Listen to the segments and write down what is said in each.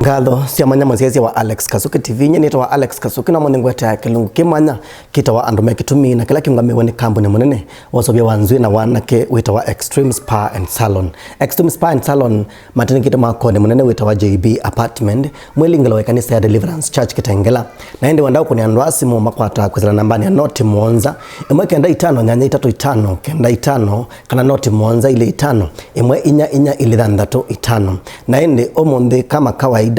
Ngatho siamanya muciaci wa Alex Kasuki TV nyinito wa Alex Kasuki na mone ngwete ya kilungu kimanya kitawa andu mekitumi na kila kingamiwe ni kambuni munene wasobia wanzwi na wanake witawa Extreme Spa and Salon. Extreme Spa and Salon matini kita makone munene witawa JB Apartment mwilingalo wa kanisa ya Deliverance Church Kitengela na ende wandao kuni andu asimu makwata kwizila nambani ya noti Mwanza imwe kenda itano nyanya itatu itano kenda itano kana noti Mwanza ile itano imwe inya ile thandatu itano na ende omonde kama kawaida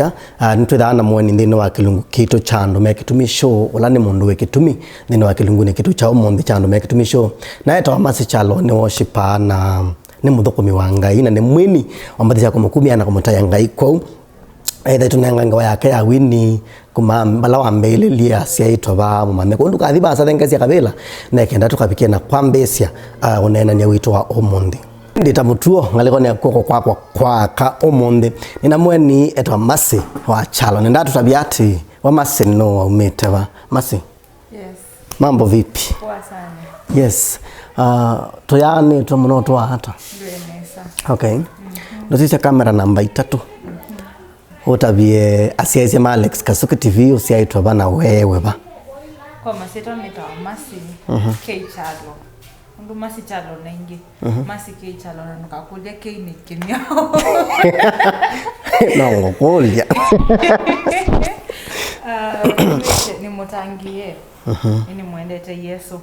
nitwithana mweni ndino wa kilungu kitu chando mekitumi show wala ni mundu wekitumi ndino wa kilungu ni kitu cha omonde chando mekitumi show na eto Mercy Kyalo ni worshiper na ni muthukumi wa Ngai na ni mwini wambatisha kumukumia na kumutaya Ngai kwau either tunanganga yake ya wini kuma bala wa mbele lia siaitwa ba mama kundu kathiba sa thengezi kabila na kenda tukapikia na kwambesia onena ni witwa omonde ndita mutuo ngaliko ne koko kwa ka omonde nina mweni etwa Mercy wa Kyalo nenda tutabiati wa Mercy no wa umetewa Mercy. Yes. Mambo vipi? Poa sana. Yes. Toyani tumunoto hata. Ndenesa. Okay. Ndotisha kamera namba 3. Utabie asiaise Alex Kasuki TV usiaitwa bana wewe ba. Kwa masito nita Mercy Kyalo. Ndu Mercy Kyalo naingi. Mercy Kyalo na nukakulia kini kimya. Na ngokolya. Ni mutangie. Ni muendete Yesu.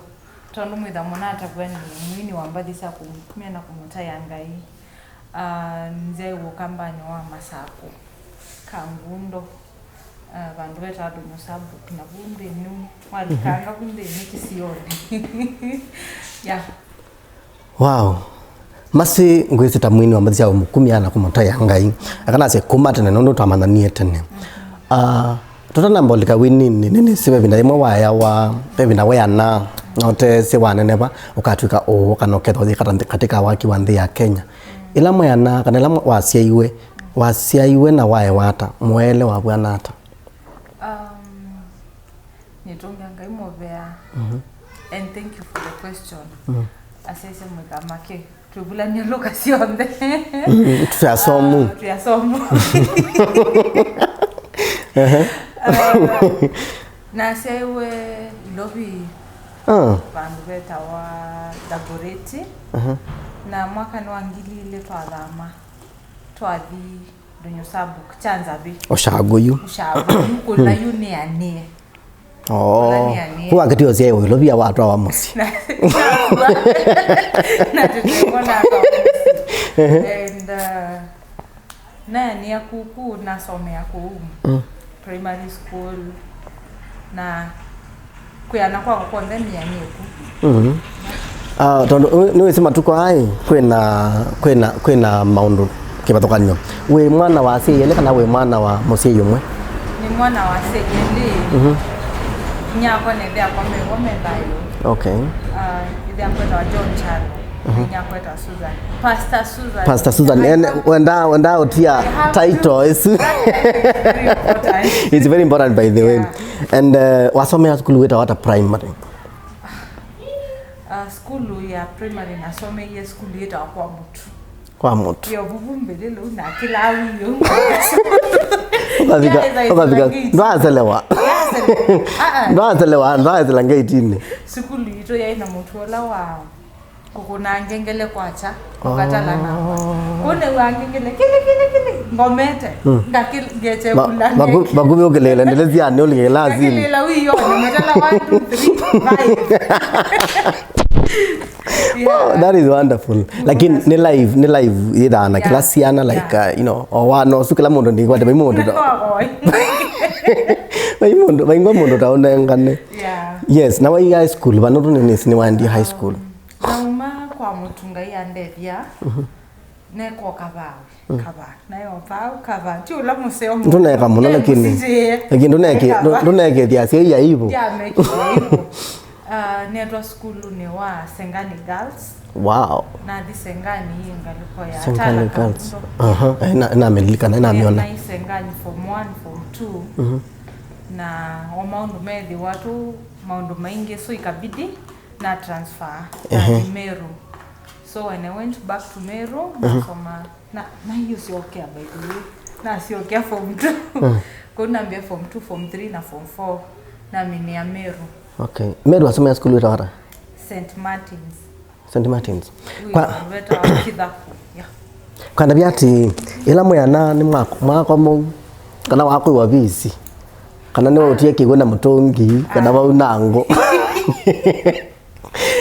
Tondu mwitha munata kwani mwini wambadisa kumtumia na kumutaya Ngai. Nze ukambani wa Masako. Kangundo bandu betatu musabu na bunde nu walikanga bunde nikisioni. Yeah. Wow. Mercy ngwesita mwini wambadisa kumkumia na kumutaya Ngai akana se kumatene nondo twamananie tene. Totana mbolika wini nini sibe binda imwe waya wa bebina wayana note se wanene ba ukatwika o kana ketho katika waki wa nthi ya Kenya ila mwana kana ila wasiaiwe na wae wata mwele wa bwana ata nitunga Ngai movea and thank you for the question. Asese mwekamake tubulanya location de tuyasomu na sewe lobi bandu beta wa laboratory na mwaka ni wangili ile twadhama twathi donyo sabu chanza bi oshaguyu kula yune anie kwa kitio zeo lobi ya watu wa Mercy na tutekona and nani ya kuku nasomea kuumu primary school na kuyana kwa ndani ya nieku tondo niwe sema tuko hai kwena maundu kibatokanyo we mwana wa Seyele kana we mwana wa Mercy yomwe ni mwana wa Seyele nyako ne bia kwa Ngomma bayo. Okay. Ndia kwenda John Chalo nyako eta Susan Pastor Susan wenda utia title is it's very important by the way. And wasomea school weta wata primary school ya primary nasome ye school yeta kwa mutu yo bubumbele lo na kilawi yo ndazelewa ngaitini school yito ya ina mutu wala wa kukuna ngengele kwacha ukatala na kone wangengele kile ngomete ngakile geche kulani bagume ogelela ndelezi yani oligela azini ogelela wiyo nimetala 1 2 3 5 Oh, that is wonderful. Like in live ida na klasiana like you know wano sukela mondo ndi kwate baimondo baimondo taona ngane. Yes, na wa high school banoto ni wandi high school nauma kwa mutunga ya ndevya neko kaba nayo kaba tula museo ndoneka muno lakini ndoneke dia sia ya hivyo netwa school ni wa Sengani Girls. Wow. Na di Sengani ngaliko ya Sengani Girls. Na amelika na miona. Na Sengani form 1 form 2. Na maundu medhi watu maundu maingi so ikabidi na transfer na Meru. So when I went back to Meru nasoma na hiyo si okay by the way. na siokia form 2 kuna mbia form 2 form 3 na form 4 na mimi ya Meru. Okay, Meru asomea school ita St Martins. St Martins. Kwa beta Kithaitho. Yeah. Kana biati ila mwana ni mwako mu kana wako wa bisi. Kana ni utie kigona mutongi kana wa unango.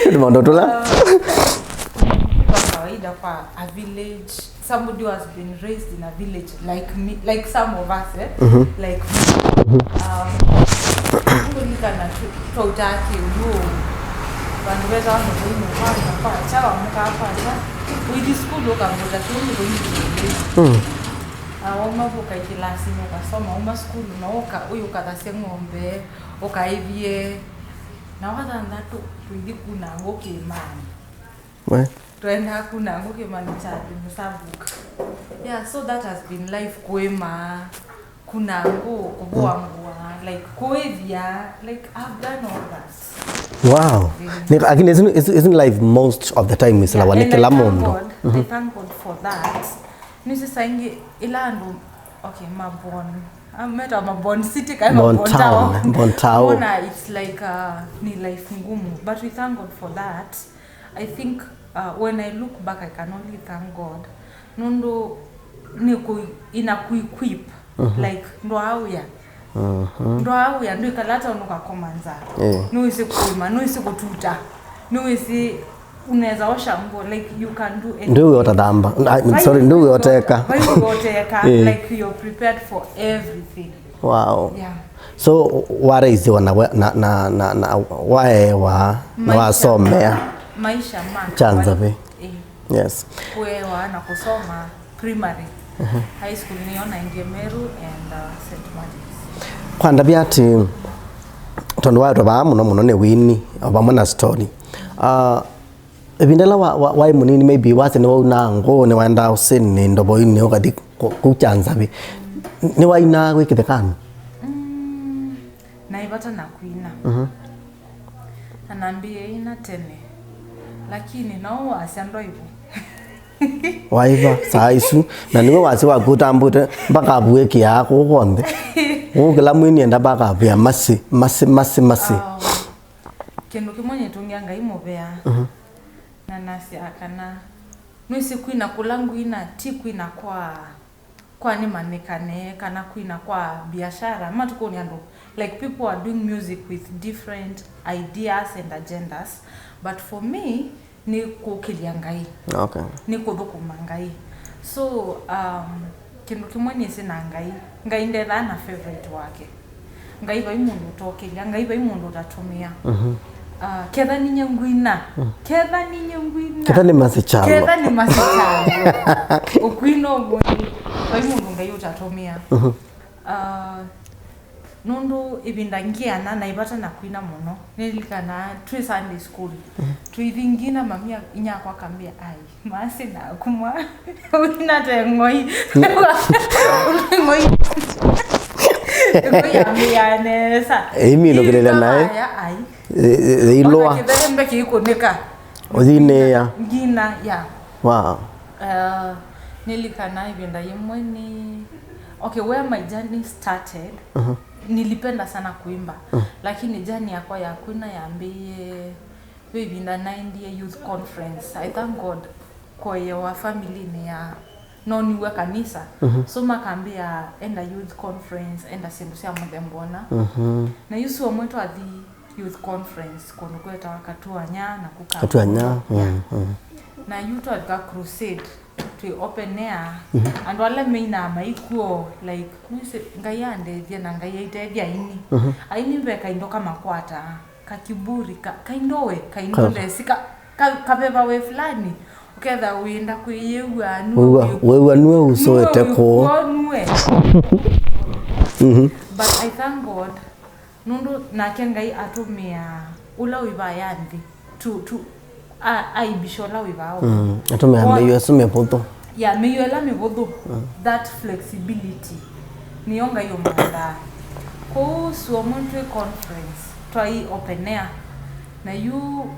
Ndio ndo tola. Kwa kawaida kwa a village, somebody who has been raised in a village like me, like some of us, like kana tutaki uyo vanhu veta vanozoino kwa chava mukapata uiti school ukangoda tuni waumavuka ikilasi ukasoma uma school naoka uyu ukatase ng'ombe ukaivie na wakathandatu tuithi kunango kimani twenda kunango kimani chati musavuka. Yeah, so that has been life kwema kunango kubuangua like koevia like I've done all that. Wow. Again, isn't life most of the time is la walike la mondo. I thank God for that. Nisi sangi ilando okay mabon city kama bon town. It's like ni life ngumu, but we thank God for that. I think when I look back I can only thank God. Nondo ni inakuequip like ndo auya. Ndo auya ndo ikalata unuka komanza. Nuisi kuima, nuisi kututa. Nuisi unaweza osha nguo like you can do anything. Ndio utadamba. Sorry, ndio uteka. Like you're prepared for everything. Wow. Yeah. So what is your na waewa na wasomea maisha chanza be. Yes. Kuewa na kusoma primary. High school niona Meru and St Martins. Kwanda biati tondo wa roba muno ne wini abamona story. Ebindela wa munini maybe wase ne unango ne wanda useni ndobo ini okadi kuchanza be. Ni wa ina wekithekana. Na ibata na kuina. Anambie ina tene. Lakini nao asiando hivyo. Waiva saisu na niwe wasi wa kutambuta mpaka abueki yako konde. Ukela mwini enda baka abya masi. Kendo kimonye tungianga imobea. Na nasi akana nwisi kuina kulangu ina tiku ina kwa ni manekane kana kuina kwa biashara matuko ni ando like people are doing music with different ideas and agendas, but for me ni kukiliangai. Okay. Ni kumangai. So kendo kimwenye sina ngai ndetha na favorite wake. Ngai vai mundu tokelia, ngai vai mundu tatumia. Ketha ni nyangwina. Ketha ni masichalo. Ukwino boni. Vai mundu ngai utatumia. Nondo ibindangia na ibata na kuina muno nilikana twi Sunday school tuithingina mamia inyakwa kambia ai masi na kumwa una tengoi ya nesa imi lo gelela nae ai iloa kidembe kikuneka odine ya ngina ya wow nilikana ibinda yemweni okay where my journey started. Nilipenda sana kuimba lakini jani yako ya kuna yaambie baby na 9 youth conference. I thank God kwa your family ni ya noniwe kanisa so makambia enda youth conference enda sindusia mbona na yusu mwetu athi youth conference kono kweta wakatuanya na katuanya na youth alika crusade to open air and wala meina maikuo like nise ngayande thia na ngayaite thia ini aini beka indoka makwata kakiburi kaindowe kaindonde sika kabeba we fulani uketha uenda kuyewa wewe nuwe usoete ko but I thank God nundu na kengai atumia ula wibayandi to aibishola wibao atumia meyo asume poto ya meyo la mebodo that flexibility nionga yo manda ko so monthly conference try open air na you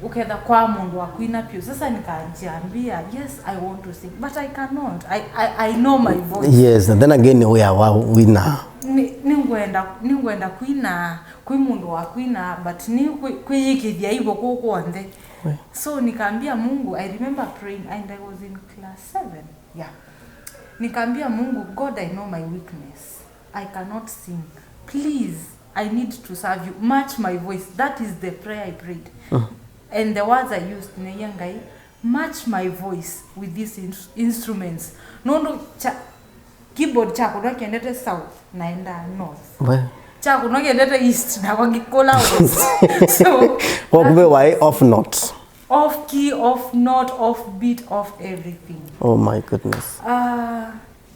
uketha kwa mundu wa kuina pio sasa nikajiambia yes I want to sing but I cannot I know my voice. Yes, and then again we are winner. Ningwenda kuina kwi mundu wa kuina but ni kwiyikithia ibo kukwonde. So nikaambia Mungu, I remember praying and I was in class 7. Yeah. Nikaambia Mungu, God, I know my weakness. I cannot sing. Please, I need to serve you. Match my voice. That is the prayer I prayed. And the words I used, Neyangai, match my voice with these instruments. No, keyboard chako no kiendete south naenda north. Chako no kiendete east na kwangikola west. So kumbe why off note? Off key, off note, off beat, off everything. Oh my goodness.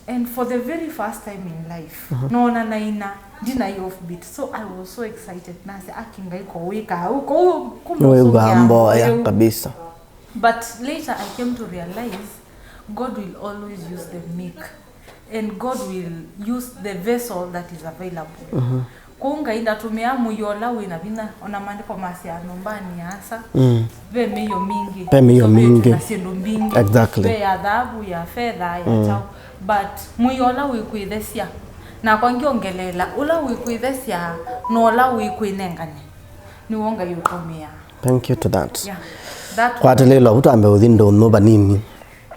And for the very first time in life, no naina dina off beat. So I was so excited. Na se akinga iko weka huko kumbe ya kabisa. But later I came to realize God will always use the mic and God will use the vessel that is available. Kunga ina tumia muyola wina bina ona mandiko masia nombani asa ve meyo mingi na sendo mingi exactly ve adhabu ya fedha ya chao but muyola wikuithesia na kwangiongelela ula wikuithesia no ula wikuinengane ni wonga yutumia. Thank you to that. Yeah, that kwa telelo utambe uthindo no banini.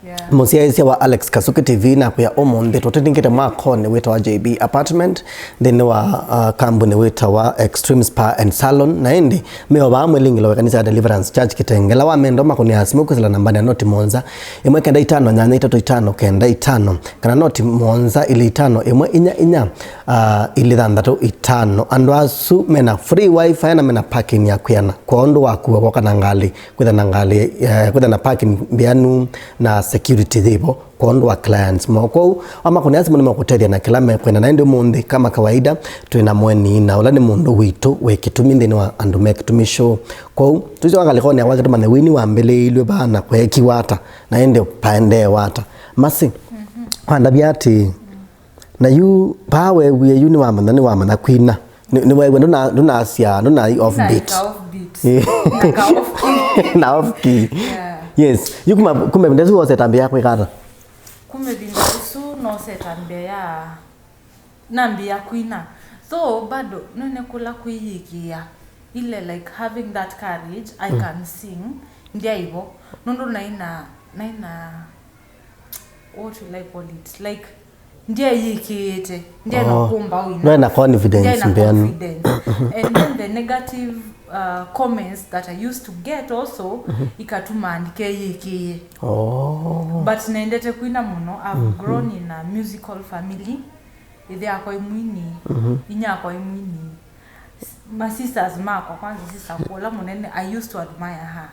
Yeah. Musiaisia wa Alex Kasuki TV na kuya omonde tutindingite makone weta wa JB Apartment then wa kambuni weta wa Extreme Spa and Salon na indi meo ba mwelingilo wa kanisa ya Deliverance Church Kitengela wa mendo makoni asimuku zila nambani ya noti Monza imwe kenda 5 nyanya 35 kenda 5 kana noti Monza ili 5 imwe inya ili 5 ando asu mena free wifi na mena parking ya kuyana kwa ondo wakuwa kwa kanangali kwitha na parking bianu na security thibo kwa ondo wa clients moko ama kuna yazi mwana makuteria na kila mekwena na ndio mundi kama kawaida tuina mweni na ula ni mundu witu wekitumi ndini wa andume kitumi show kwa tuzi wangalikoni ya wakati mane wini wa mbele ilwe bana kwa eki wata na ndio paende wata masi wanda biati na yu pawe we yuni wa mana kwina ni wewe ndona asia ndona off beat na off key. Yes, you kumbe ndezu wose tambia kwa kata. Kumbe bindasu no se tambia nambia kuina. So bado nene kula kuyikia. Ile like having that courage I can sing ndia hivyo. Nondo naina what will I call it? Like ndia yikiete. Ndia no kumba wina. Na confidence mbianu. And then the negative comments that I used to get also ikatuma andike yiki. But naendete kuina muno. I've grown in a musical family. Ile akwa imwini inya akwa imwini my sisters mako kwanza sister kola munene I used to admire her.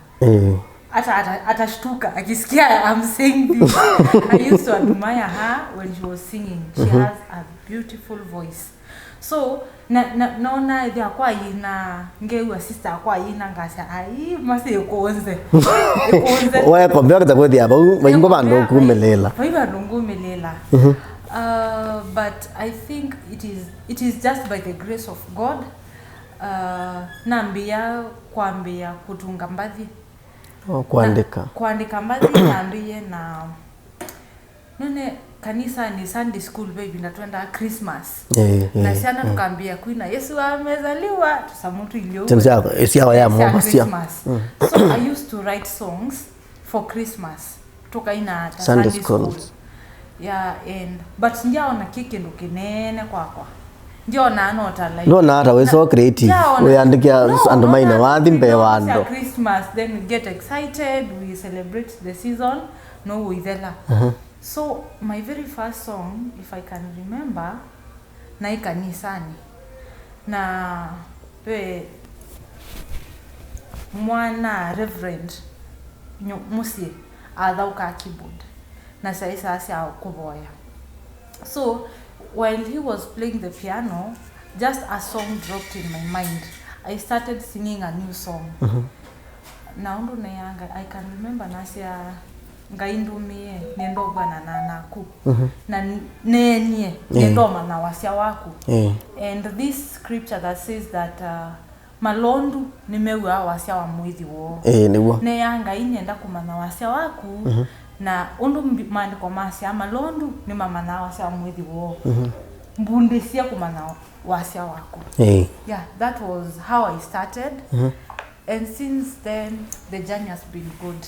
Atashtuka akisikia I'm saying this. I used to admire her when she was singing. She has a beautiful voice. So naona idea kwa ina ngewa sister kwa ina ngasa ai masi yokonze waya kombea kutakwethia ba wimbo bando kumelela but I think it is just by the grace of God. Nambia kwambia kutunga mbathi kuandika mbathi naambie na nene kanisa ni Sunday school baby na tuenda Christmas. Na sana tukaambia kuina Yesu amezaliwa tusamutu ilio. Temza esia ya mama sia. So I used to write songs for Christmas. Toka ina Sunday school. Yeah, and but ndio na kike ndo kinene kwakwa. Ndio na anota like. No na hata we so creative. We andikia andomaina wathi mbe wando. Christmas then we get excited, we celebrate the season. No withela. So my very first song, if I can remember, na ikanisani na pe mwana Reverend Musie adauka keyboard na saisa asia kuboya. So while he was playing the piano, just a song dropped in my mind. I started singing a new song. Na undu na yanga I can remember nasia ngaindumie nendo bana naku na nenie nendo mana wasia waku. And this scripture that says that malondu nimewa wasia wa mwithi wo niguo ne yanga inyenda kumana wasia waku na undu mandiko masia malondu ni mama na wasia wa mwithi wo mbundisia kumana wasia wako yeah, that was how I started and since then the journey has been good.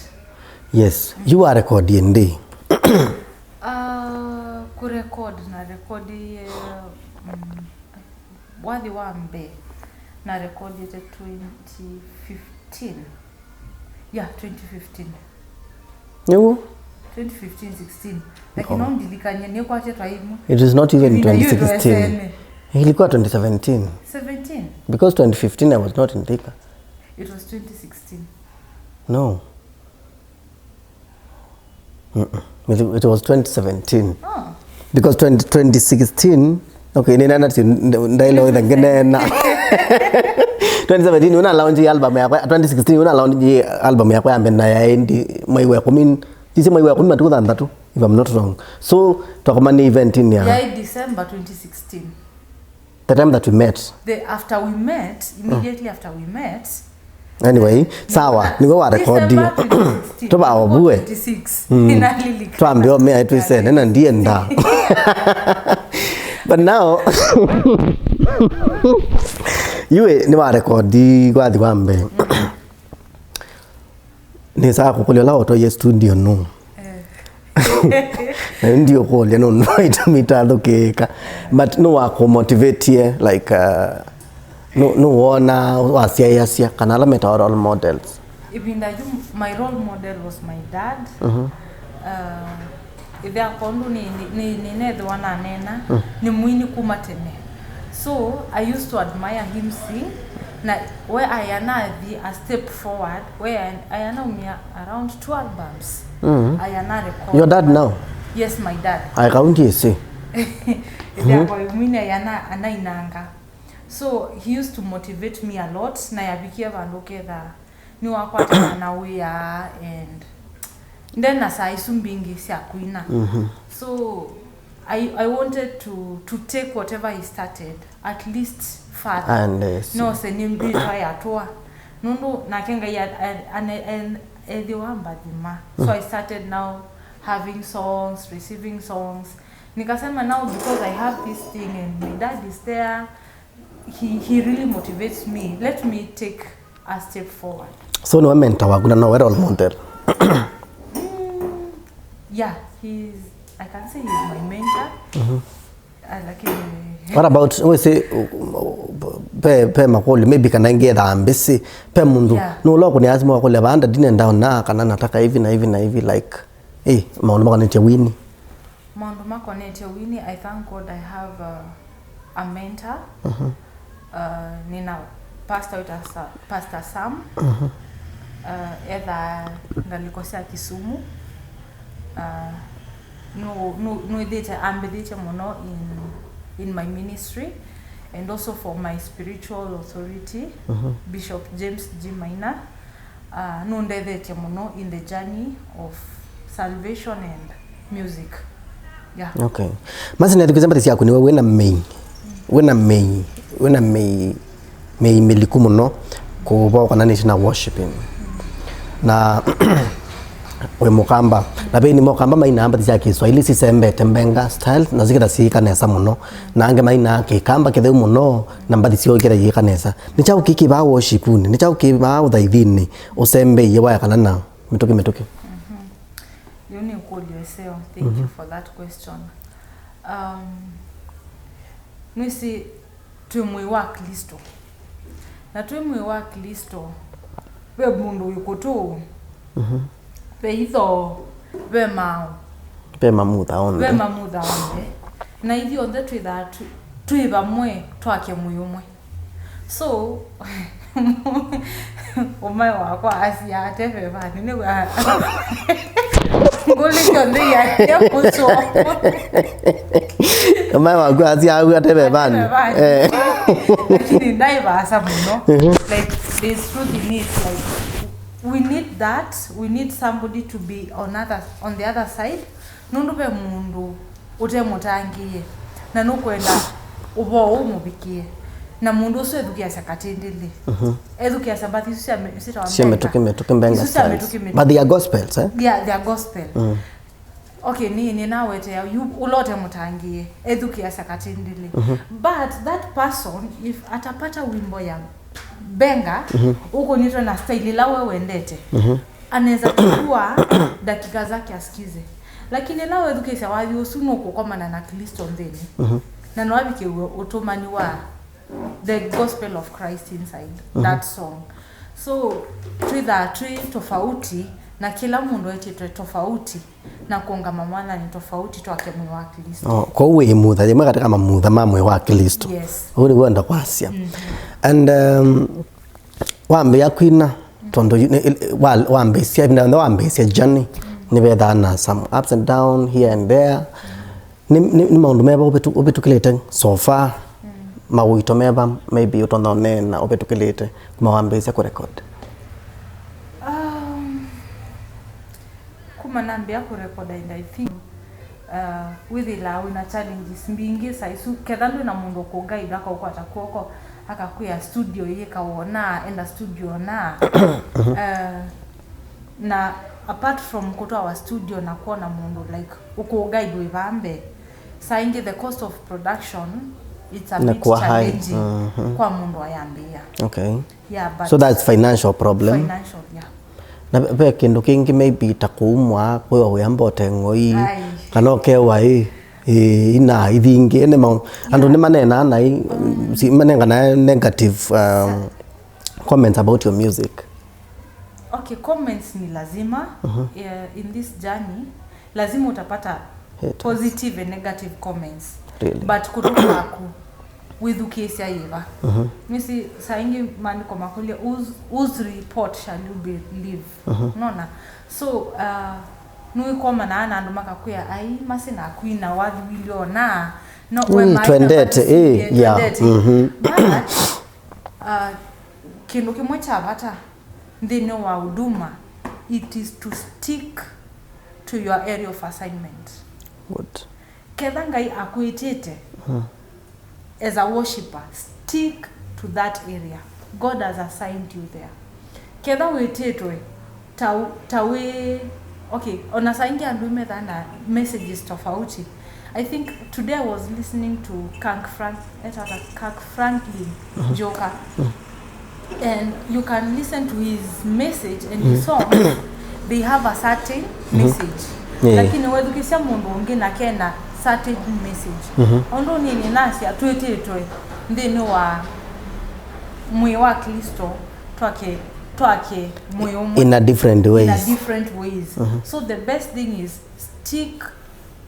Yes, you are recording day kurecord na rekodi wadi wambe na rekodi 2015 yeah 2015 niguo 2015-16 lakini ndilikanya ni kwa chetu aimu it is not even 2016 ilikuwa 2017 because 2015 I was not in Thika. It was 2016. No. It was 2017. Oh. Because 2016 okay nina ndailo ngene na 2017 una launch album yako 2016 una launch album yako ya mbena ya endi maiwe kumin dise maiwe kumin matu thandatu if I'm not wrong. So tukamani event in ya December 2016. The time that we met. Immediately after we met. Anyway, sawa, nigo wa record. Toba obue. 26. Twambio me I said nena ndiye nda. But now yue ni wa record kwa diwambe. Ni saa kukulia oto ye studio no. Ndio kulia no right mitado keka. But no wa motivate like no wona wasia kana la meta role models. Ibinda my role model was my dad. Ivya kondu ni the one anena ni mwini kumatene. So I used to admire him sing. Na where I ana a step forward where I ana around 2 albums. I ana record. Your dad now? Yes, my dad. I count you see. Ivya kwa mwini ana inanga. So he used to motivate me a lot na yabikia bandokeza ni wakwata na wea and then as I sumbingi sia kuina. So I wanted to take whatever he started at least further. And no se nimbi try atoa. Nundu nakenga ya and the wamba dima. So I started now having songs, receiving songs. Nikasema now because I have this thing and my dad is there, he really motivates me. Let me take a step forward. So no mentor waguna no role model. Yeah, I can say he's my mentor. What about we say pe makoli maybe kana ngeda ambisi pe mundu no lo kuni azimo ko levanda dinenda na kana nataka hivi na hivi na hivi like maono makonete wini. Maono makonete wini. I thank God I have a mentor. Nina Pastor Sam. Either ngalikosea Kisumu. No idete ambedete mono in my ministry and also for my spiritual authority, Bishop James G. Maina. No ndedete mono in the journey of salvation and music. Yeah. Okay. Masi na tukizamba tisi yako ni wewe na mei milikumu no kuwa kwa nani na worshiping na we mukamba na be ni mukamba maina amba tisi Kiswahili si sembe tembenga style na zikira si kanesa muno na ange maina ke kamba kethe muno na mbadi si ogera yi kanesa ni chau kiki ba worshipuni ni chau ki ba uthaithini usembe ye wa kana na mituki Yoni ukoli weseo. Thank you for that question. Nisi tuimwe wa Kristo. Na tuimwe wa Kristo we mundu yuko pe hizo we mamutha onde na hivi on that way that tuiba mwe twake muyumwe. So umai wakwa asia teve bani ne wa ngoli konde ya kuso umai wakwa asia teve bani lakini ndai basa muno like there's truth in it. Like we need somebody to be on the other side. Nundu be mundu ute mutangiye na nukwenda ubo umubikie na mundu ucio ethukiasa katindili ethukiasa but isu sitawa metukimenga styles but they are gospels yeah they are gospel okay ni nawete you ulote mutangie ethukiasa katindili but that person if atapata wimbo ya benga uko nitwa na style la wewe ndete anaweza kuwa dakika zake asikize lakini la wewe education wathi usuno kukomana na Kristo ndeni na nwabike utomani wa the gospel of Christ inside that song so three tofauti na kila mundu eti tofauti na kuongama mwana ni tofauti twake mwe wa Kristo kwa uwe mutha yemwe katika mamutha mamwe wa Kristo yes uri wenda kwasia and wambe yakwina tondo wambe sia ndo wambe sia journey ni betha na some ups and down here and there ni maundu meba ubetukilete so far mawito meba maybe utonone na ubetukilete kuma wambe sia ku record kuma nambia ku record and I think with the law na challenges mbingi saisu kedando na mundu ko guide akakwata koko akakuya studio yekaona enda studio na na apart from kutoa wa studio na kuona mundu like uko guide we bambe saingi the cost of production it's a bit challenging kwa mundu ayambia okay yeah but so that's financial problem yeah na be kindu kingi maybe takumwa kwa uyambote ngoi kana kewa ina ithingi ne ma andu ne manena na si manenga na negative comments about your music okay comments ni lazima in this journey lazima utapata positive and negative comments really? But kutoka kwako with ukisia yiva misi saingi maandiko makulia whose report shall you believe nona so nui koma na andu makakuya ai masi na kuina wathi wiliona no we twendete yeah but kindu kimwe cha bata ndino wa huduma it is to stick to your area of assignment what kedhangai akuitete as a worshipper stick to that area God has assigned you there kedha wetetwe tawe okay ona saingi andume thana messages tofauti I think today I was listening to Kirk Franklin Joker and you can listen to his message and his songs they have a certain message lakini wewe ukisema mundu onge na kena certain message ondo nini nasi atuetetwe ndino wa mwe wa Kristo twake moyo in a different ways so the best thing is stick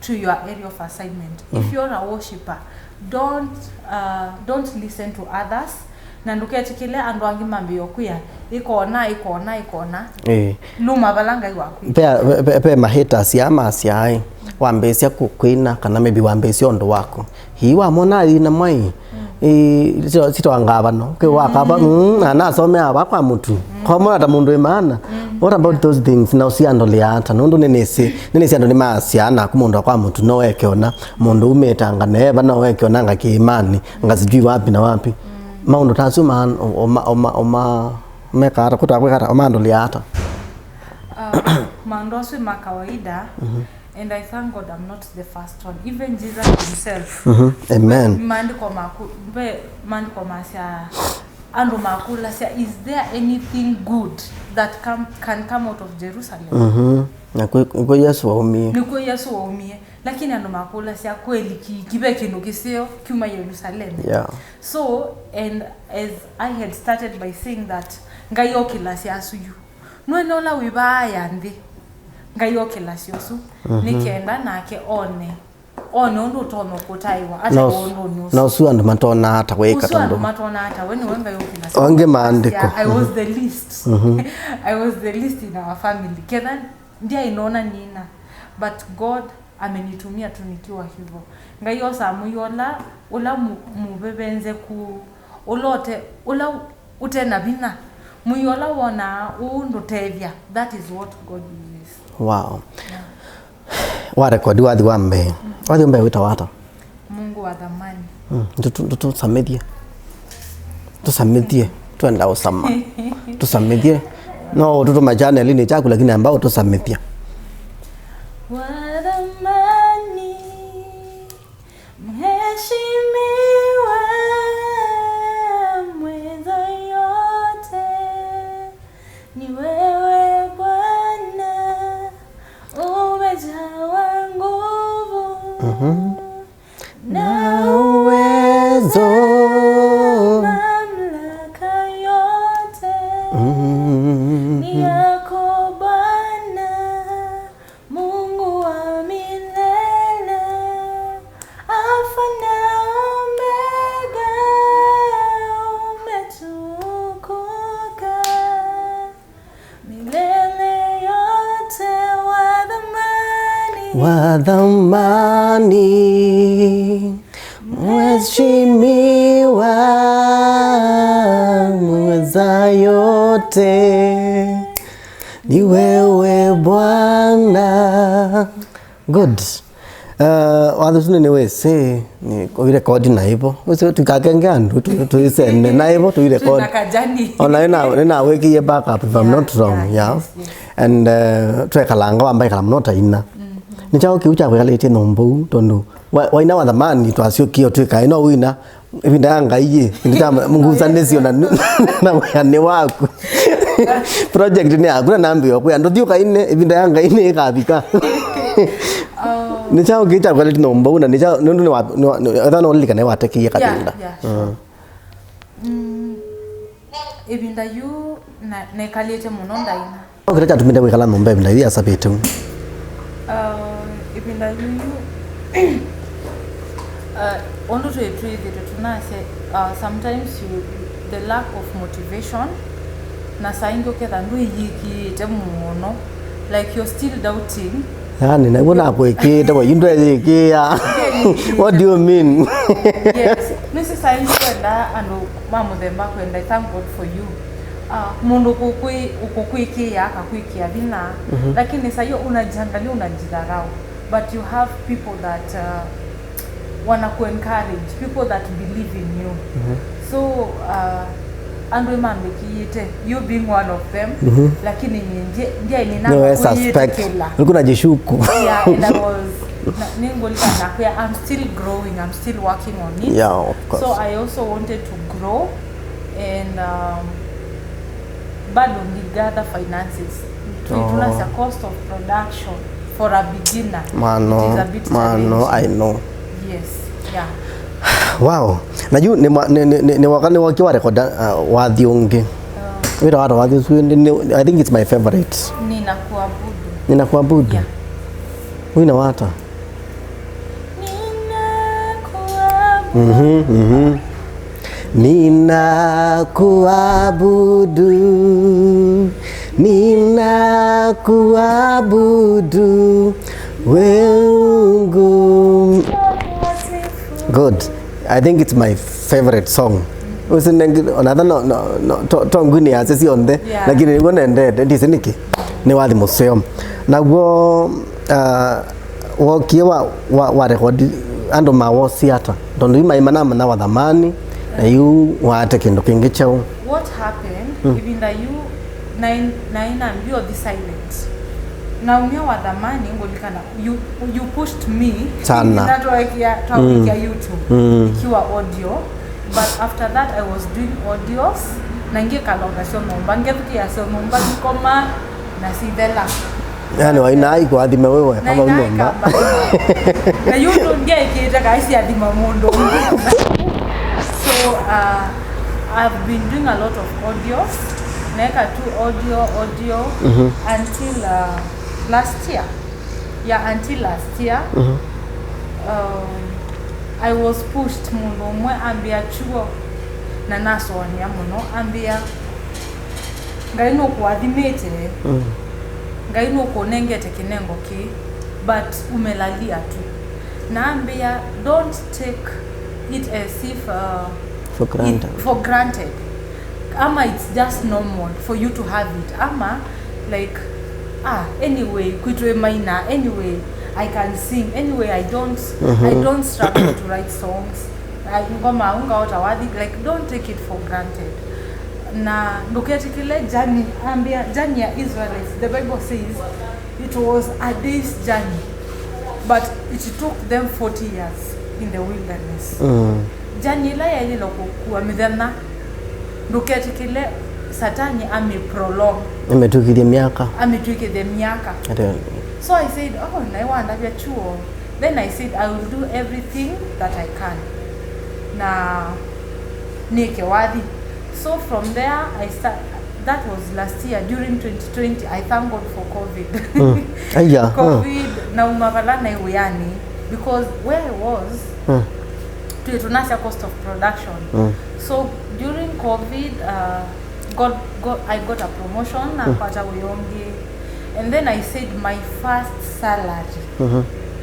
to your area of assignment if you're a worshipper don't listen to others na nduketikile andu angi mambio kuya ikona luma balanga iwaku pe mahita siama siai wambesia kukwina kana maybe wambesia ondo wako hiwa mona ina mai sito angabano ke wakaba na some aba kwa mutu komo ata mundu imana what about those things na usiando liata nundu nenesi ando ni masiana ku mundu kwa mutu no wekeona mundu umetanga neba no wekeona ngakimani ngazijui wapi na wapi maundu tasuma oma mekara kutabwekara omando liata mandosu makawaida and I thank God I'm not the first one even Jesus himself amen mandiko masia ando makula sia is there anything good that can come out of Jerusalem na kwa Yesu waumie ni kwa Yesu waumie lakini ando makula sia kweli kibeke no kisio kuma Jerusalem yeah so and as I had started by saying that ngayokila sia suyu no enola wibaya ndi ngayokila siosu nikenda nake one ndo tono kutaiwa ata ono nyuso na usu andu matona hata weka tondo matona hata when wenga yokila onge maandiko I was the least I was the least in our family kedha ndia inaona nina but God amenitumia tu nikiwa hivyo ngayo samu yola ula mubebenze ku ulote ula utena bina muyola wona undotevya that is what God uses wow ware kwa diwadi wambe wadi mbe wita wata Mungu wa dhamani tutu samedia tusamithie twenda usama tusamithie no tuto majana lini chaku lakini ambao tusamithia Wadhamani mheshimiwa mweza yote ni wewe Bwana umejawa nguvu na uwezo mamlaka yote ni yako Bwana Mungu wa milele Alfa na Omega umetukuka milele yote wa dhamani mheshimiwa mweza yote ni wewe Bwana. Good. Wathusune ni wese ni kuirekodi na hivyo wese tukakenge andu tuisene na hivyo tuirekodi ona ina wiki backup if I'm not wrong. Yeah. And twekalanga wambaye kala mnota ina ni chao kiucha kwalete nombu tondu waina wa dhamani twasio kio twika ino wina ibinda ngaiye ndita munguzanezio na wani waku project ni akuna nambio kwa ndo thio kaine ibinda ngaine ikabika ni chao kiucha kwalete nombu na ni chao ndu ni athano likane watekie kabinda ibinda yu na kalete muno ndaina okira tuminde wikala nombe ibinda ya sabetu ibinda yu ondo to treat it tunase sometimes the lack of motivation na saingo ketha ndu yiki muno like you're still doubting yani na bona kwekete wa yindwa yikia what do you mean? Yes nisi saingo kwenda ando mamu themba kwenda thank God for you mundu ukukwikia akakwikia bina lakini sayo unajiangalia unajidharau but you have people that wanna encourage people that believe in you so andwe mamekiyete you being one of them lakini ndiye nina kuyitekela ukuna jishuku yeah and I was ningolika nakuya I'm still growing I'm still working on it yeah of course so I also wanted to grow and bado gather finances to a cost of production for a beginner. Mano, I know. Yes, yeah. Wow. Najua ni wakati wakiwa record wadhiunge. Wira watu wadhiunge I think it's my favorite. Ninakuabudu. Yeah. Wina wata. Ninakuabudu wengu. Good. I think it's my favorite song. Tonguni asesi onde lakini niko nende ndisiniki ni wathi museo naguo wokie wa record ando mawo siata tondu imaimana na wa dhamani na yu wate kindu kingi chao. What happened even that you naina ndio the silent na umia wa dhamani ngolikana you pushed me sana that like ya YouTube ikiwa audio but after that I was doing audios na ngie kalonga sio nomba ngetukia sio nomba ngoma na sidela yani waina iko adime wewe kama unomba na YouTube ngie ikiita kaisi adima mondo so I've been doing a lot of audios neka tu audio until last year I was pushed muno mwe ambia chuo na naso ya muno ambia ngaino kuadhimete ngaino konengete kinengo ki but umelalia tu na ambia don't take it as if for granted ama it's just normal for you to have it ama like anyway kuitwe minor anyway I can sing anyway I don't struggle to write songs Ngomma unga utawadhi, like don't take it for granted. Na nduketikile journey ambia journey ya Israelites, the Bible says it was a day's journey, but it took them 40 years in the wilderness. Journey la ya ile lokuwa midhana nduketikile Satani ameprolong, ametukidia miaka. So I said, oh, I want to be a chuo. Then I said, I will do everything that I can. Na nike wadi. So from there, that was last year, during 2020, I thank God for COVID. COVID, na umavala na iweyani, because where I was, tunasha cost of production. So during COVID, I got a promotion, and then I said my first salary,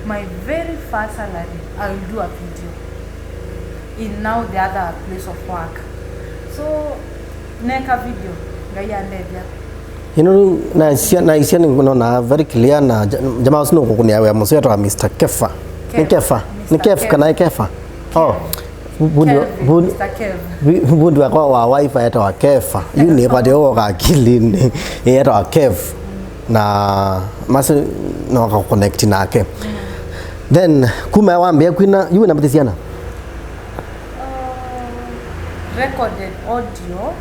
my very first salary, I will do a video in now the other place of work. So neka video gaya ndebya. You know, na isia na very clear na jamaa usino kukunia ya mseto wa Mr. Kefa. Ni Kefa kana Kefa. Oh. Bundu wa wifi eta wa Kefa. Yuni kwa dio ka akili eta wa Kev na masi no ka connect nake. Then kuma wambia kwina yu na mtisiana. Recorded audio.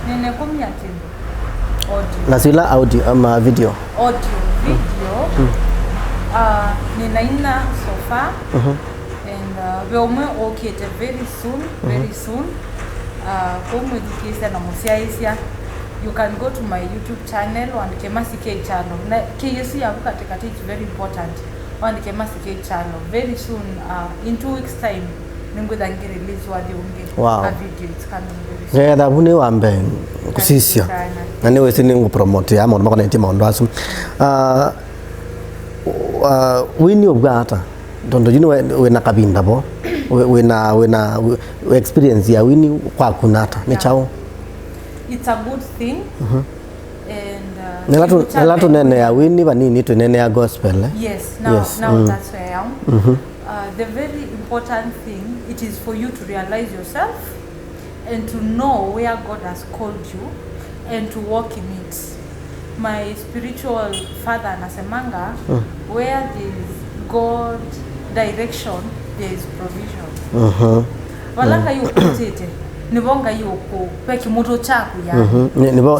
Nene kumya kimbo. Audio. Nasila audio ama video. Audio, video. Nina so far. And we will okay very soon. You can go to my YouTube channel and Mercy Kyalo. KSC it's very important. On the Mercy Kyalo. Very soon, in 2 weeks time, wow. A video. It's coming very soon. Yeah, that one wambe kusisia. Na niwe sini ngupromote ya mwana makona intima ondwasu. Wini obgata. Don't you know we na kabinda bo? We experience ya wini kwa kunata. Ni chao. It's a good thing. And nilatu nene ya wini vanini tu nene ya gospel. Yes, now that's where I am. The very important thing, it is for you to realize yourself and to know where God has called you and to walk in it. My spiritual father Nasemanga, where there is God direction, there is provision. Walaka yu kutete, nibonga yu peki moto chaku ya. Nibo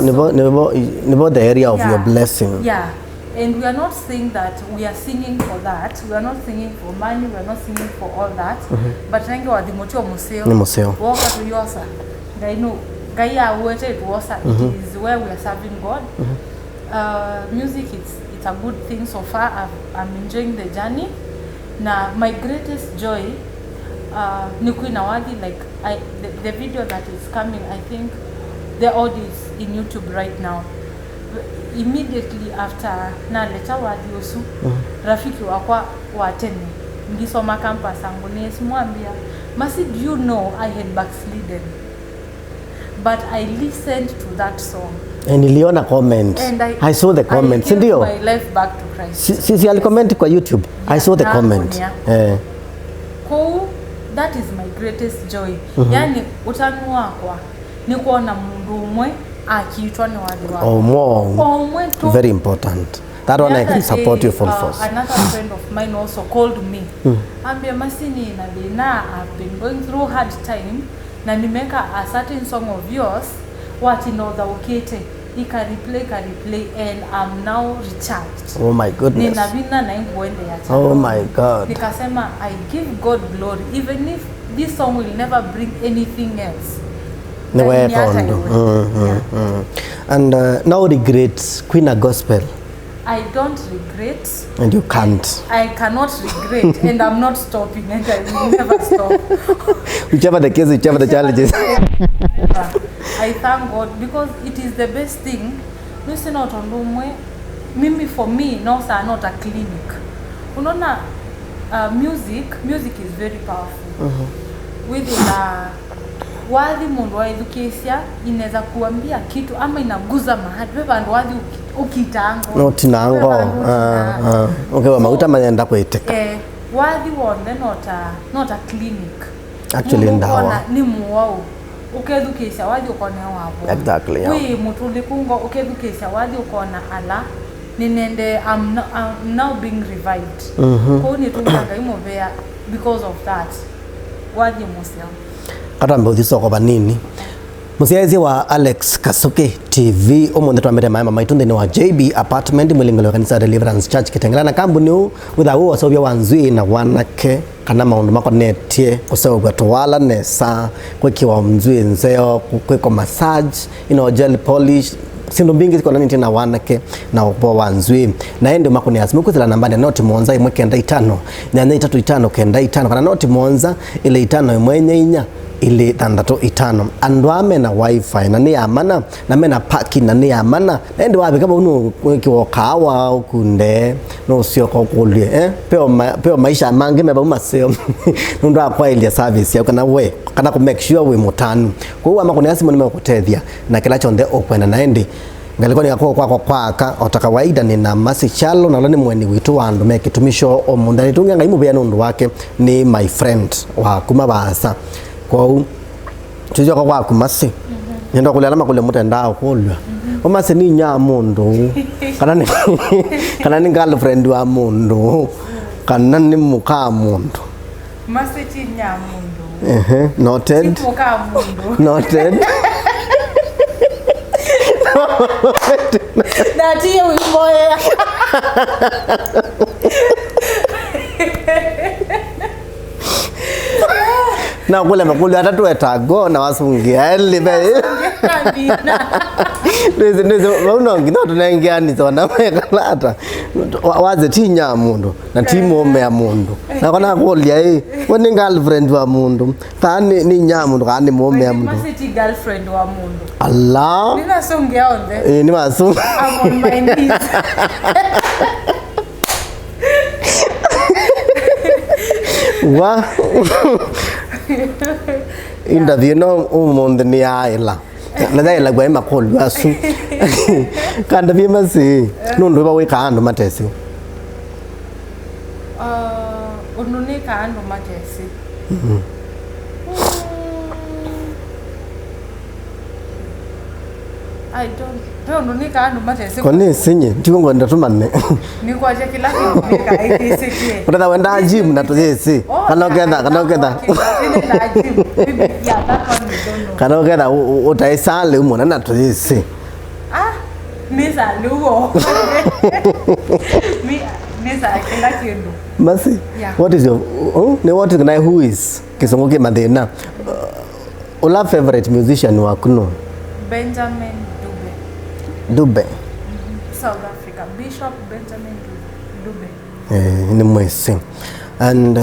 the area of your blessing. Yeah. And we are not saying that we are singing for that. We are not singing for money. We are not singing for all that. But thank you, the motive museo. Walk to yosa. I know. Gaya water it was. It is where we are serving God. Music, it's a good thing so far. I'm enjoying the journey. Now my greatest joy, Nikwinawadi, like the video that is coming. I think the audio is in YouTube right now. Immediately after na leta wadiosu rafiki wakwa watene ngisoma campus angu nisimwambia Mercy, do you know I had backslidden, but I listened to that song and niliona comment and I saw the comment. I gave my life back to Christ. Sisi alicomment kwa YouTube. Yeah, I saw the comment. That is my greatest joy. Yani utanua kwa ni kuona mundu umwe very important. That one I can support you full force. Another friend of mine also called me. Ambia Masini na Dina, I've been going through hard time. Na nimeka a certain song of yours. What in all the okete. He can replay, and I'm now recharged. Oh my goodness. Oh my God. Nikasema I give God glory, even if this song will never bring anything else. And now regrets Queen Gospel. I don't regret. And you can't. I cannot regret, and I'm not stopping, and I will never stop. Whichever the case, whichever the challenges. I thank God because it is the best thing. Listen out on Lumwe. Mimi for me, no sir, not a clinic. Unaona, music is very powerful. With wadhi mundu wa education inaweza kuambia kitu ama inaguza mahali wewe ndo wadhi ukitango no tinango okay wa mauta mayenda kweteka Wadi wonde not a clinic. Actually ndawa. Ni muwao. Ukedukisha wadi ukone wabo. Exactly. Yeah. We mutuli kungo ukedukisha wadi ukona ala. Ninende I'm now being revived. Kwa ni tunganga imovea because of that. Wadi musio. Kata mbeudhi soko banini. Musiazi wa Alex Kasuki TV omonde twamere mama maitunde ni wa JB apartment mwilingalo kanisa Deliverance Church Kitengela na kambuni witha wo sobya wanzwi na wanake kana maundu makonetie kusewa twala nesa kwekiwa mzwi nzeo kweko massage gel polish sindu mbingi ziko nani tena wanake na opo wanzwi na ende makoni asimu kuthila nambani noti monza imwe kenda 5 nyanya 3 kenda 5 kana noti monza ile 5 imwenye inya ili 5 andu ame na wifi na ni amana na mena parking na ni amana na ende wapi kama unu kiwo kawa ukunde no sio kwa kulie peo maisha mangi meba umaseo nundu akwa ile service ya kana we kana ku make sure we mutanu kwa hiyo amakoni asimu nimekutethia na kila chonde open na endi ngaliko ni kwa kwaka otakawaida ni na Mercy Kyalo na lani mweni witu wandu mekitumisho omundani tunga imu bya nundu wake ni my friend wa kumabasa kwa chujo kwa kumasi nyenda kulala makule mutenda kulwa omase ni nya mundu kana ni girlfriend wa mundu kana ni muka mundu Mercy ti nya mundu noted muka mundu noted na tiye wimboya na kule makulu atatu etago na wasungia libe ndizo waunongi ndo tunaingia ni zona mekalata waze tinya mundu na timu ome ya mundu na kana kulia woni girlfriend wa mundu tani ni nya mundu kandi muome ya mundu Mercy girlfriend wa mundu Allah nina songia onde ni masu I'm on my knees wa interview no umonde ni aila na dai la gwa makolu asu kanda bimasi nundu ba weka ando matesi ununika ando matesi I don't ununika ando matesi koni sinye tikongo ndatumane ni kwa je kila kitu nikaikisie Utada wenda gym na tujesi kana ukenda kana ukenda utaisale umona na tujesi misa lugo misa kila kitu Mercy what is your what is who is kisongoke madena ula favorite musician wa kuno Benjamin Dube South Africa Bishop Benjamin Dube ni mwesi and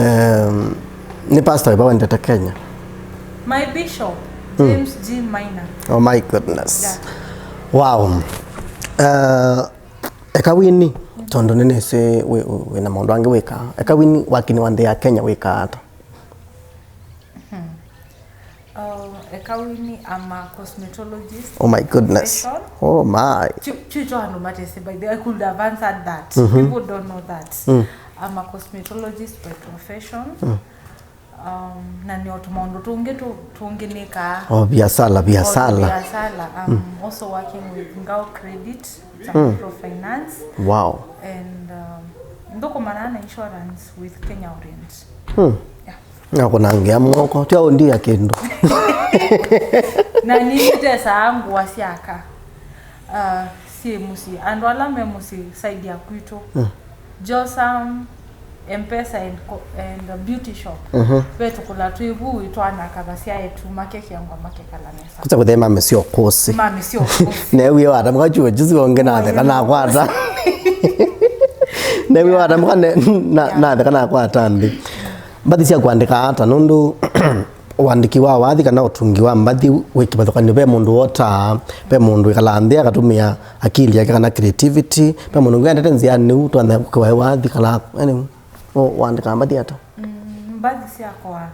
ni pastor ba wenda Kenya my bishop James G Minor oh my goodness wow ekawini tondo nene se we na maundu ange weka ekawini wakini wande ya Kenya weka ata ekawini I'm a cosmetologist. Oh my goodness. Profession. Oh my. Chucho hano matese by the I could have answered that. People don't know that. I'm a cosmetologist by profession. Na ni otumondo tungenika. Oh biasala. I'm also working with Ngao Credit, microfinance. Wow. And ndoko manana insurance with Kenya Orient. Yeah. Nakunangia mwoko twa ndia kendo na nite saangu wasiaka si musi ando alame musi side ya kwito Josam Mpesa and beauty shop beto kula tuibu itwana kabasia yetu makeki yangu makeka la nesa kuta kuthema mesio kosi mama sio kosi newe wada mkajuwe juzi wongena kana kwata newe wada mkane na kana kwata ndi bathi cia kwandika ata nundu wandiki wa wathi kana utungi wa mbathi wikibathukani be mundu wota be mundu ikalanthia akatumia akili yake kana creativity be mundu ngende nzia ni twanda kwa wathi kala yani wandika mbathi ata mbathi cia kwa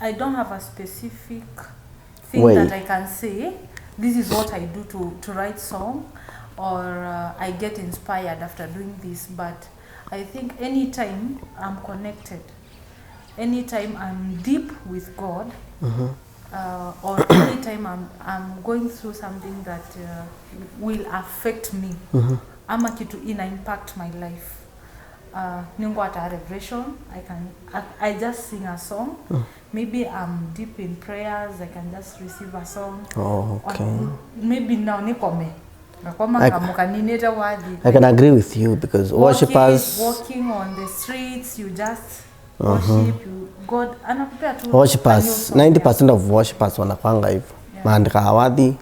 I don't have a specific thing that I can say this is what I do to write song or I get inspired after doing this but I think anytime I'm connected anytime I'm deep with God, or anytime I'm going through something that will affect me, ama kitu ina impact my life. Ningo at a revelation, I just sing a song. Maybe I'm deep in prayers, I can just receive a song. Oh, okay. Or maybe now nikome. I can agree with you because worshippers walking on the streets, you just worship you God anakupea tu worshippers 90% of worshippers wanakwanga hivyo. Maandika hawadhi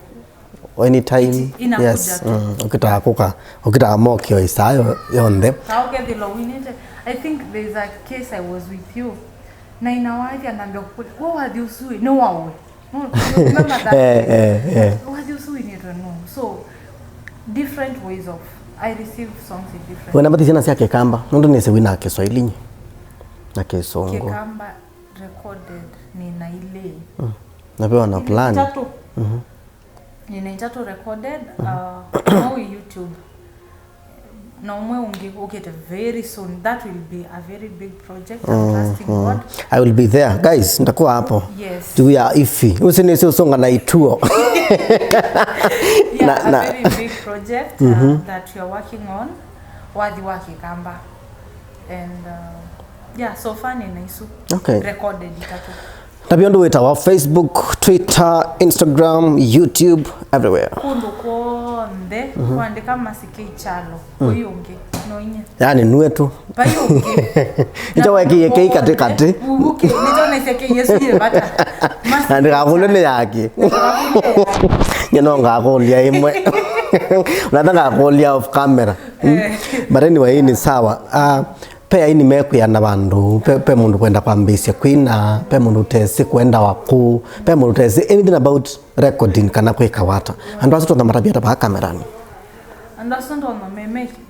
anytime. Yes. Ukitaka mokio isayo yonde. I think there's a case I was with you. Na inawathi anaambia wewe hadi usui no wawe. Remember that? Hadi usui ni no. So different ways of I receive songs in different. Wena bati sina sia kekamba. Ndo nese wina Kiswahili na Kisongo. Kekamba recorded ni na ile. Napewa na plan. Nina itatu recorded now YouTube. Now we'll get very soon. That will be a very big project. I'm trusting God. I will be there. Guys, nitakuwa hapo. Yes. Tu ya ifi. Usini sio songa na ituo. Yeah, a very big project that we are working on. Wadi waki kamba. And yeah, so far ni nice. Okay. Recorded itatu. Nabiondo weta wa Facebook, Twitter, Instagram, YouTube, everywhere. Kundu konde, kuandika Mercy Kyalo. Uyunge, noinye. Yani nuwe tu. Bayunge. Nitawa kei kate. Uke, nitawa naiseke Yesu ye bata. Andika kulele yake. Nyenonga akulia imwe. Unataka akulia off camera. But anyway, ni sawa. Pe ini mekuya na bandu pe mundu kwenda kwambisia kwina pe mundu tesi kwenda waku pe mundu tesi anything about recording kana kweka wata and also to marabia ta kamerani and also ndo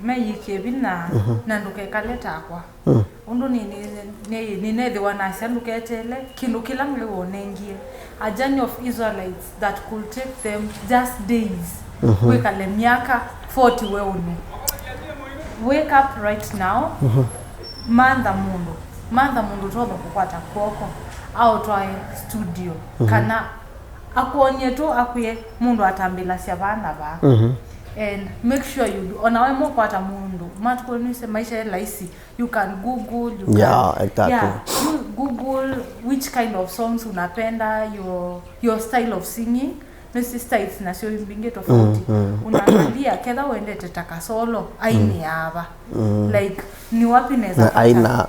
me yikebina na nduke kaleta akwa undu ni nethe wana sanduketele kindu kilangle wonengie a journey of Israelites that could take them just days wekale miaka 40 weone wake up right now Manda mundu toba kukwata koko au twae studio kana akuonye tu akuye mundu atambila sia bana ba and make sure you do onawe mo kwata mundu matukonise maisha laisi you can Google you can exactly you Google which kind of songs unapenda your style of singing Mercy styles na sio mbinge tofauti unaangalia kedha uende tetaka solo aini hapa like ni wapi naweza aina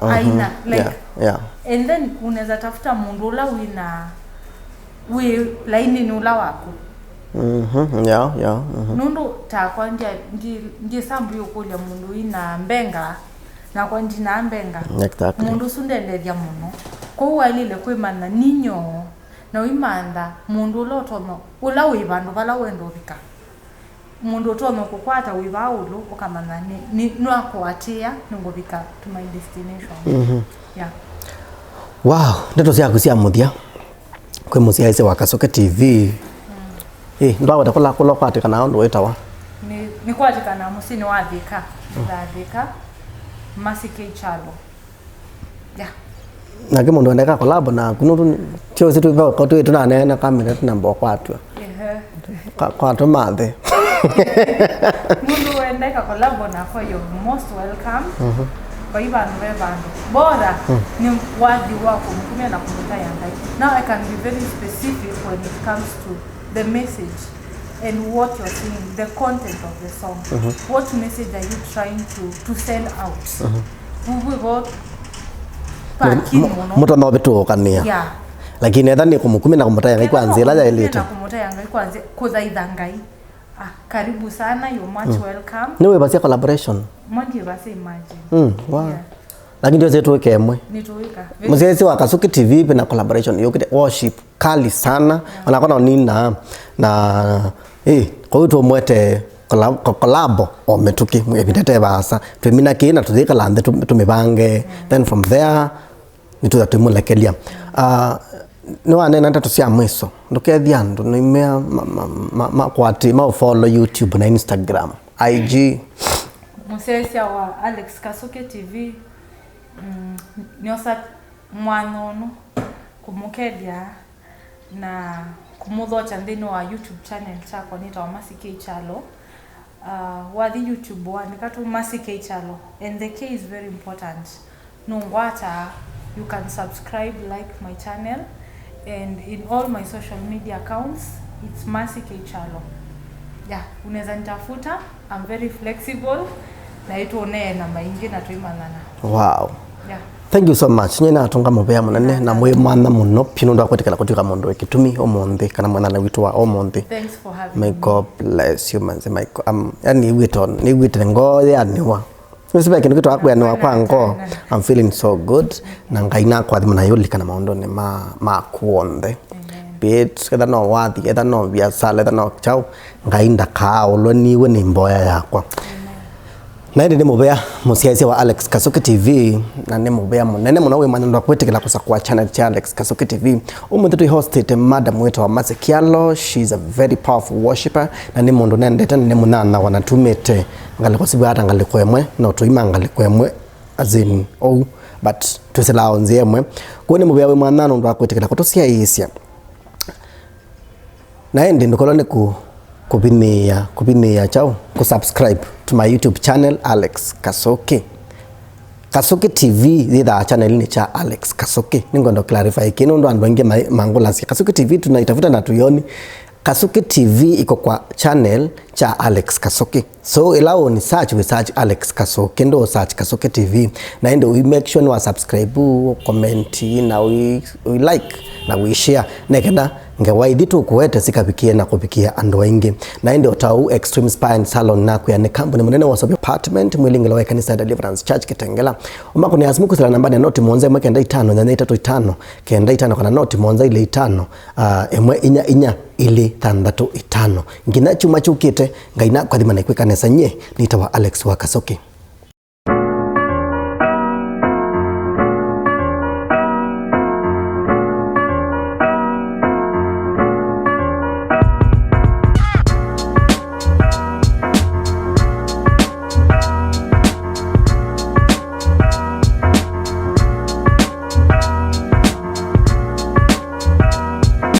like and then unaweza tafuta mundu la we laini ni ula wako nundu ta kwanja ndi sambu yokulya mundu ina mbenga na kwanja na mbenga mundu sundendethia muno ko walile kwimana ninyo na imanda mundu lotono ula wibandu bala wendo bika mundu tono kukwata wibaulo ukamana ni nwakwatia ngobika to my destination yeah wow ndeto cia kusia muthia kwe musia ise wa Kasuki TV ndo wata kula kwatika na ndo wetawa ni kwatika na musini wa thika Mercy Kyalo yeah nake mundu ndeka collab na kunuru tio situ ba ko tu na na kamera tuna mbo kwatwa kwatwa mathe mundu ndeka collab na for you most welcome kwa hivyo bandu bora ni wadi wako mkumia na kumuta yangai. Now I can be very specific when it comes to the message and what you're saying, the content of the song. What message are you trying to send out? Muto no bitu okania. Yeah. Lakini ethani kumukumi na kumuta yangai kwanza ila elite. Kumuta yangai kwanza kuthaithangai. Karibu sana, you're much welcome. Niwe basi collaboration. Mwanje basi imagine. Wow. Yeah. Lakini ndio zetu kemwe. Nituweka. Mzee wa Kasuki TV na collaboration yote worship kali sana. Wanakuwa na kwa hiyo mwete collabo ometuki mwebitete basa femina kina tuthika lande tumibange then from there nituza tumulakelia no anena ntatu cia mwiso ndukethia ndu nimea makwati ma follow YouTube na Instagram IG Musesia wa Alex Kasuki TV nyosa mwanono kumukedia na kumuthocha ndini wa YouTube channel chakwa nita wa Mercy Kyalo. Wathi YouTube wandika tu Mercy Kyalo, and the K is very important. Nungwata, you can subscribe, like my channel, and in all my social media accounts it's Mercy Kyalo. Yeah, unaweza nitafuta. I'm very flexible na ituone namba ingi na tuimanana. Wow. Yeah. Thank you so much. Nyina atunga mubea munene na mwe mwana muno pino ndo akwetekala kutuka mundu ekitumi omonde kana mwana na witu wa omonde. Thanks for having me. May God bless you manze my yani ni wito ngoye aniwa. Sibeke kintu kitu akwe aniwa kwa ngo. I'm feeling so good na ngaina kwa thimana yoli kana maondo ne ma kuonde. Bit kada no wathi kada no via sala kada no chao ngainda ka olwo niwe ni mboya yakwa. Na ndi mubea musiaisi wa Alex Kasuki TV na ndi mubea munene muno we manendo kwetekela kusa kwa channel cha Alex Kasuki TV. Umuntu hosted madam wetu wa Mercy Kyalo. She's a very powerful worshipper na ndi mundu nendete ndi munana wanatumete ngale kosibata ngale kwemwe no tuima ngale kwemwe azin but tusela onzemwe kone mubea we manana ndo akwetekela kutosia isia na ndi ndikolone kubinia chao kusubscribe to my YouTube channel Alex Kasuki. Kasuki TV zida channel ni cha Alex Kasuki. Ningondo clarify kino ndo andwange mangula si Kasuki TV tunaitafuta na tuyoni. Kasuki TV iko kwa channel cha Alex Kasuki. So ilao ni search, we search Alex Kasuki, ndo search Kasuki TV. Na ndo we make sure wa subscribe, comment, na we like, na we share. Nekenda ngewaidi tu kuwete sikapikia na kupikia ando wengi. Na ndo tau Extreme Spa and Salon na kuya ne company munene wa sobi apartment mwilingelo wa kanisa Deliverance Church Kitengela. Umako ni asimuku sila nambani ya noti mwonza mweke enda 5 na ita 5 kenda 5 kana noti mwonza ile 5 emwe inya ili 5 ngina chuma chukite ngaina kwa dhima na ikweka nesa nye nita wa Alex wa Kasuki.